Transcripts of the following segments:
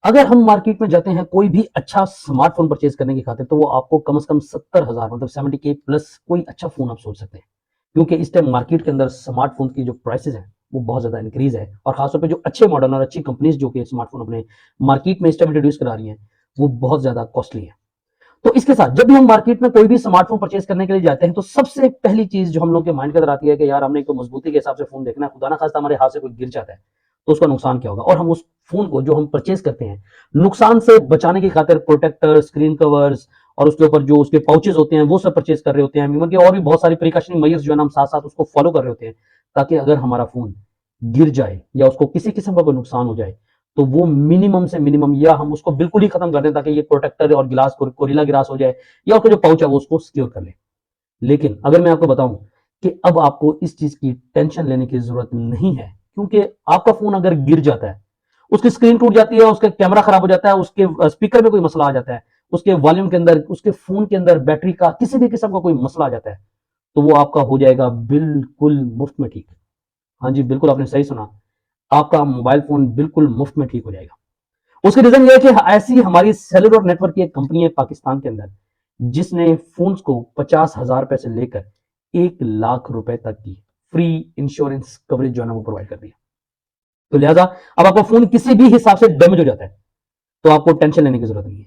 अगर हम मार्केट में जाते हैं कोई भी अच्छा स्मार्टफोन परचेज करने की खातिर, तो वो आपको कम से कम 70,000 मतलब 70K प्लस कोई अच्छा फोन आप सोच सकते हैं। क्योंकि इस टाइम मार्केट के अंदर स्मार्टफोन की जो प्राइसेस हैं वो बहुत ज्यादा इंक्रीज है, और खासतौर पे जो अच्छे मॉडल और अच्छी कंपनीज जो कि स्मार्टफोन अपने मार्केट में इस टाइम इंट्रोड्यूस करा रही हैं वो बहुत ज्यादा कॉस्टली है। तो इसके साथ जब भी हम मार्केट में कोई भी स्मार्टफोन परचेज करने के लिए जाते हैं, तो सबसे पहली चीज जो हम लोग के माइंड के अंदर आती है कि यार हमने एक तो मजबूती के हिसाब से फोन देखना है, खुदा ना खास्ता हमारे हाथ से कोई गिर जाता है तो उसका नुकसान क्या होगा, और हम उस फोन को जो हम परचेज करते हैं नुकसान से बचाने की खातिर प्रोटेक्टर, स्क्रीन कवर्स और उसके ऊपर जो उसके पाउचेज होते हैं वो सब परचेज कर रहे होते हैं। इवन के और भी बहुत सारी प्रिकॉशनरी मेजर्स जो है ना हम साथ साथ उसको फॉलो कर रहे होते हैं, ताकि अगर हमारा फोन गिर जाए या उसको किसी किस्म का कोई नुकसान हो जाए तो वो मिनिमम से मिनिमम, या हम उसको बिल्कुल ही खत्म कर दें ताकि ये प्रोटेक्टर और गिलास कोरिला गिलास हो जाए, या उसका जो पाउच है वो उसको सिक्योर कर ले। लेकिन अगर मैं आपको बताऊं कि अब आपको इस चीज की टेंशन लेने की जरूरत नहीं है, क्योंकि आपका फोन अगर गिर जाता है, उसकी स्क्रीन टूट जाती है, उसका कैमरा खराब हो जाता है, उसके स्पीकर में कोई मसला आ जाता है, उसके वॉल्यूम के अंदर, उसके फोन के अंदर बैटरी का किसी भी किस्म का कोई मसला आ जाता है, तो वो आपका हो जाएगा बिल्कुल मुफ्त में ठीक। हाँ जी, बिल्कुल आपने सही सुना, आपका मोबाइल फोन बिल्कुल मुफ्त में ठीक हो जाएगा। उसकी रीजन ये है कि ऐसी हमारी सेलुलर नेटवर्क की एक कंपनी है पाकिस्तान के अंदर, जिसने फोन्स को 50,000 रुपए से लेकर 1 लाख रुपए तक की फ्री इंश्योरेंस कवरेज जो है ना वो प्रोवाइड कर दिया। तो लिहाजा अब आपका फोन किसी भी हिसाब से डैमेज हो जाता है तो आपको टेंशन लेने की जरूरत नहीं है।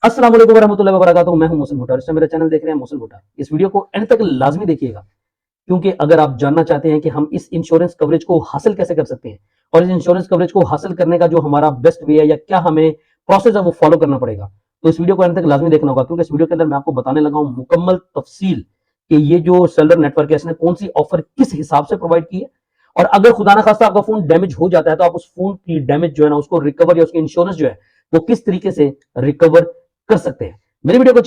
अस्सलाम वालेकुम वरहमतुल्लाहि वबरकातुहू, मैं हूं मोहसिन भुट्टा, इसमें मेरा चैनल देख रहे हैं मोहसिन भुट्टा। इस वीडियो को एंड तक लाजमी देखिएगा, क्योंकि अगर आप जानना चाहते हैं कि हम इस इंश्योरेंस कवरेज को हासिल कैसे कर सकते हैं, और इस इंश्योरेंस कवरेज को हासिल करने का जो हमारा बेस्ट वे है या क्या हमें प्रोसेस है वो फॉलो करना पड़ेगा, तो इस वीडियो को अंत तक लाजमी देखना होगा। क्योंकि इस वीडियो के अंदर मैं आपको बताने लगा हूं मुकम्मल तफसील कि ये जो सेलर नेटवर्क है इसने कौन सी ऑफर किस हिसाब से प्रोवाइड की है, और अगर खुदा ना खास्ता आपका फोन डैमेज हो जाता है तो आप उस फोन की डैमेज जो है ना उसको रिकवर या उसकी इंश्योरेंस जो है वो किस तरीके से रिकवर कर सकते हैं। मेरी वीडियो को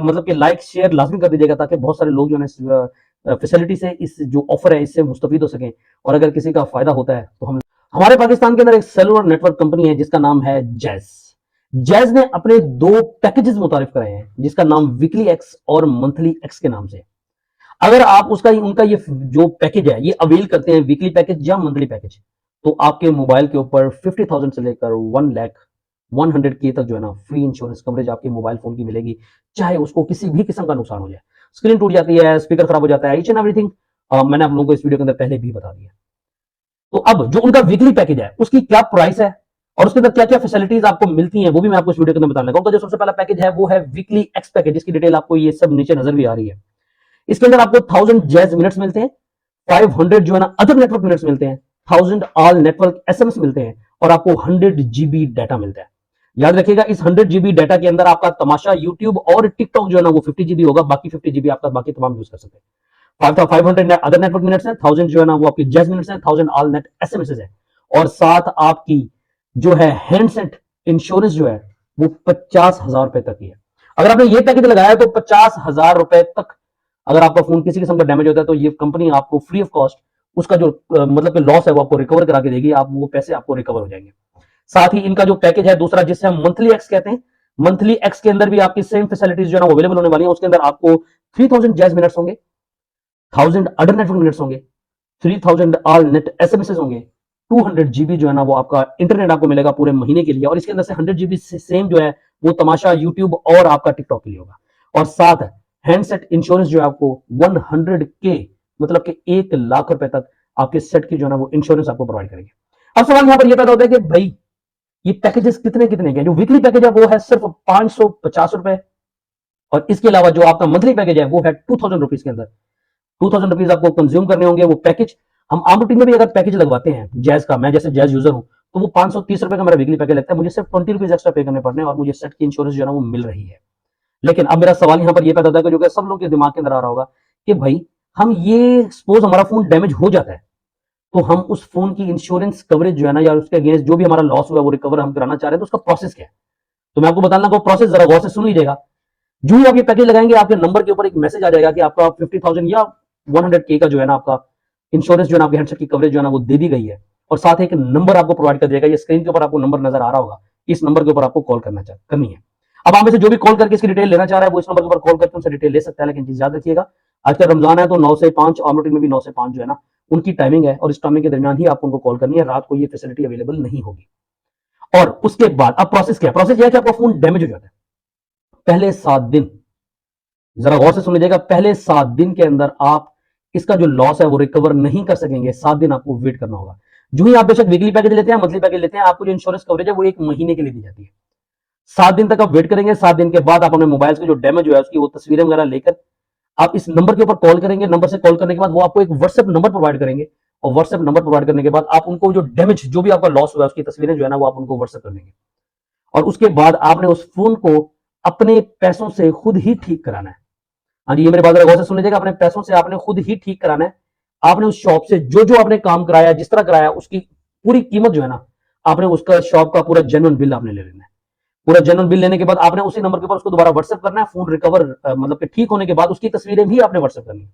मतलब कि लाइक शेयर लाजमी कर दीजिएगा, ताकि बहुत सारे लोग जो है फैसिलिटी से, इस जो ऑफर है इससे मुस्तफीद हो सकें, और अगर किसी का फायदा होता है तो हम। हमारे पाकिस्तान के अंदर एक सेलुलर नेटवर्क कंपनी है जिसका नाम है जैज। जैज ने अपने दो पैकेजेस मुतारिफ कराए हैं, जिसका नाम वीकली एक्स और मंथली एक्स के नाम से। अगर आप उसका उनका ये जो पैकेज है ये अवेल करते हैं, वीकली पैकेज या मंथली पैकेज, तो आपके मोबाइल के ऊपर 50,000 से लेकर 1,100K तक जो है ना फ्री इंश्योरेंस कवरेज आपके मोबाइल फोन की मिलेगी, चाहे उसको किसी भी किस्म का नुकसान हो जाए, स्क्रीन टूट जाती है, स्पीकर खराब हो जाता है, ईच एंड एवरीथिंग। मैंने आप लोगों को इस वीडियो के अंदर पहले भी बता दिया। तो अब जो उनका वीकली पैकेज है उसकी क्या प्राइस है और उसके अंदर क्या क्या फैसिलिटीज आपको मिलती हैं वो भी मैं आपको इस वीडियो के अंदर बताने लगा। उनका जो सबसे पहला पैकेज है वो है वीकली एक्स पैकेज, जिसकी डिटेल आपको ये सब नीचे नजर भी आ रही है। इसके अंदर आपको 1,000 जैज मिनट्स मिलते हैं, 500 जो है ना अदर नेटवर्क मिनट्स मिलते हैं, 1,000 ऑल नेटवर्क एसएमएस मिलते हैं, और आपको 100 GB डाटा मिलता है। याद रखिएगा, इस 100 GB डाटा के अंदर आपका तमाशा, यूट्यूब और टिकटॉक जो है ना वो 50 GB होगा, बाकी 50 GB आपका बाकी तमाम यूज कर सकते हैं। 500 अदर नेटवर्क मिनट्स है, 1,000 जो है ना वो आपकी जैज मिनट्स है, 1,000 ऑल नेट एसएमएस है, और साथ आपकी जो है हैंडसेट इंश्योरेंस जो है वो 50,000 रुपए तक की है। अगर आपने ये पैकेज लगाया तो 50,000 रुपए तक अगर आपका फोन किसी किस्म का डैमेज होता है तो ये कंपनी आपको फ्री ऑफ कॉस्ट उसका जो मतलब कि लॉस है वो आपको रिकवर करा के देगी, आप वो पैसे आपको रिकवर हो जाएंगे। साथ ही इनका जो पैकेज है दूसरा, जिसे हम मंथली एक्स कहते हैं, मंथली एक्स के अंदर भी आपकी सेम फैसिलिटीज जो है ना अवेलेबल होने वाली है। उसके अंदर आपको 3,000 जैज मिनट्स होंगे, 1,000 अदर नेटवर्क मिनट्स होंगे, 3,000 ऑल नेट एसएमएस होंगे, 200 GB जो है ना वो आपका इंटरनेट आपको मिलेगा पूरे महीने के लिए, और इसके अंदर से 100 GB से सेम जो है वो तमाशा, यूट्यूब और आपका टिकटॉक के लिए होगा। और साथ हैंडसेट इंश्योरेंस जो है आपको 100K मतलब कि 1 लाख रुपए तक आपके सेट की जो है ना वो इंश्योरेंस आपको प्रोवाइड करेंगे। अब सवाल यहां पर यह पैदा होता है कि भाई ये पैकेजेस कितने कितने के? जो वीकली पैकेज है वो है सिर्फ 550 रुपए, और इसके अलावा जो आपका मंथली पैकेज है वो है 2,000 रुपीज के अंदर। 2,000 रुपीज आपको कंज्यूम करने होंगे वो पैकेज। हम आम रूटीन में भी अगर पैकेज लगवाते हैं जैज का, मैं जैसे जैज यूजर हूं, तो वो 530 रुपए का मेरा वीकली पैकेज लगता है, मुझे सिर्फ 20 रुपीज एक्स्ट्रा पे करने पड़ने, और मुझे सेट की इंश्योरेंस जो है ना वो मिल रही है। लेकिन अब मेरा सवाल यहां पर यह पैदा होता है कि जो कि सब लोग के दिमाग के अंदर आ रहा होगा कि भाई हम ये सपोज हमारा फोन डैमेज हो जाता है तो हम उस फोन की इंश्योरेंस कवरेज जो है ना या उसके अगेंस्ट जो भी हमारा लॉस हुआ है वो रिकवर हम कराना चाह रहे हैं, तो उसका प्रोसेस क्या है? तो मैं आपको बताना को प्रोसेस जरा गौर से सुन लीजिएगा। जो ही आप ये पैकेज लगाएंगे आपके नंबर के ऊपर एक मैसेज आ जाएगा कि आपका 50,000 या 100K का जो है ना आपका इंश्योरेंस जो है ना आपके हैंडसेट की कवरेज जो है ना वो दे दी गई है, और साथ एक नंबर आपको प्रोवाइड कर देगा। ये स्क्रीन के ऊपर आपको नंबर नजर आ रहा होगा, इस नंबर के ऊपर आपको कॉल करनी है। अब आप में से जो भी कॉल करके इसकी डिटेल लेना चाह रहा है वो इस नंबर के ऊपर कॉल करके उनसे डिटेल ले सकता है। लेकिन चीज याद रखिएगा, आजकल रमजान है तो 9 से 5, ऑन रूटीन में भी 9 से 5 जो है ना उनकी टाइमिंग है, और इस टाइमिंग के दरमियान ही आपको उनको कॉल करनी है, रात को ये फैसिलिटी अवेलेबल नहीं होगी। और उसके बाद अब प्रोसेस क्या है? प्रोसेस यह है कि आपका फोन डैमेज हो जाता है, पहले 7 दिन, जरा गौर से सुन लीजिएगा, पहले 7 दिन के अंदर आप इसका जो लॉस है वो रिकवर नहीं कर सकेंगे। 7 दिन आपको वेट करना होगा। जो ही आप बेशक वीकली पैकेज लेते हैं, मंथली पैकेज लेते हैं, आपको जो इंश्योरेंस कवरेज है वो 1 महीने के लिए दी जाती है। 7 दिन तक आप वेट करेंगे। 7 दिन के बाद आप अपने मोबाइल से जो डैमेज हुआ है उसकी वो तस्वीरें वगैरह लेकर आप इस नंबर के ऊपर कॉल करेंगे। नंबर से कॉल करने के बाद वो आपको एक व्हाट्सएप नंबर प्रोवाइड करेंगे, और व्हाट्सएप नंबर प्रोवाइड करने के बाद आप उनको जो डैमेज, जो भी आपका लॉस हुआ है उसकी तस्वीरें जो है ना वो आप उनको व्हाट्सएप कर देंगे। और उसके बाद आपने उस फोन को अपने पैसों से खुद ही ठीक कराना है। हाँ जी, ये मेरे बात गौर से सुन लीजिएगा, अपने पैसों से आपने खुद ही ठीक कराना है। आपने उस शॉप से जो जो आपने काम कराया, जिस तरह कराया, उसकी पूरी कीमत जो है ना, आपने उसका शॉप का पूरा जेन्युइन बिल आपने ले लेना है। पूरा जेन्युइन बिल लेने के बाद आपने उसी नंबर के ऊपर उसको दोबारा व्हाट्सएप करना है। फोन रिकवर मतलब कि ठीक होने के बाद उसकी तस्वीरें भी आपने व्हाट्सएप करनी है।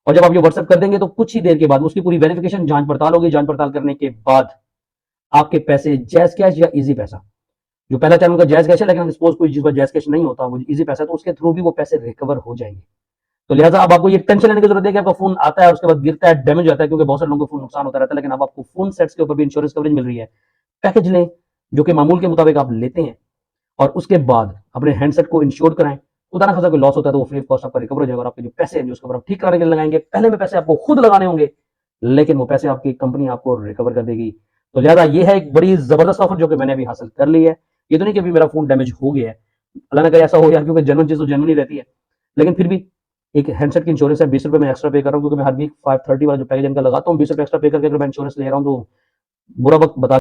और जब आप ये व्हाट्सएप कर देंगे तो कुछ ही देर के बाद उसकी पूरी वेरिफिकेशन, जांच पड़ताल होगी। जांच पड़ताल करने के बाद आपके पैसे जैज कैश या इजी पैसा, जो पहला चैनल का जैज कैश है, लेकिन सपोज कोई जिस पर जैज कैश नहीं होता, वो इजी पैसा है, तो उसके थ्रू भी वो पैसे रिकवर हो जाएंगे। तो लिहाजा अब आपको ये टेंशन लेने की जरूरत है कि आपका फोन आता है उसके बाद गिरता है, डैमेज होता है, क्योंकि बहुत सारे लोगों को फोन नुकसान होता रहता है। लेकिन अब आपको फोन सेट्स के ऊपर भी इंश्योरेंस कवरेज मिल रही है। पैकेज लें जो कि मामूल के मुताबिक आप लेते हैं, और उसके बाद अपने हैंडसेट को इंश्योर कराएं। खुदा ना खासा कोई लॉस होता है तो वो फ्री ऑफ कॉस्ट आपका रिकवर हो जाएगा। और आपके जो पैसे हैं जो उसके ऊपर आप ठीक कराने के लिए लगाएंगे, पहले में पैसे आपको खुद लगाने होंगे, लेकिन वो पैसे आपकी कंपनी आपको रिकवर कर देगी। तो लिहाजा ये है एक बड़ी जबरदस्त ऑफर जो कि मैंने अभी हासिल कर ली है। ये तो नहीं कि अभी मेरा फोन डैमेज हो गया है, अल्लाह ना करे ऐसा हो यार, क्योंकि जेन्युइन चीज तो जेन्युइन ही रहती है। लेकिन फिर भी एक हैंडसेट की इंश्योरेंस है, 20 रुपए मैं एक्स्ट्रा पे कर रहा हूँ, क्योंकि मैं हर वीक 530 वाला जो पैकेज इनका लगाता हूँ, 20 रुपए एक्स्ट्रा पे करके अगर मैं इंश्योरेंस ले रहा हूँ तो बुरा वक्त बता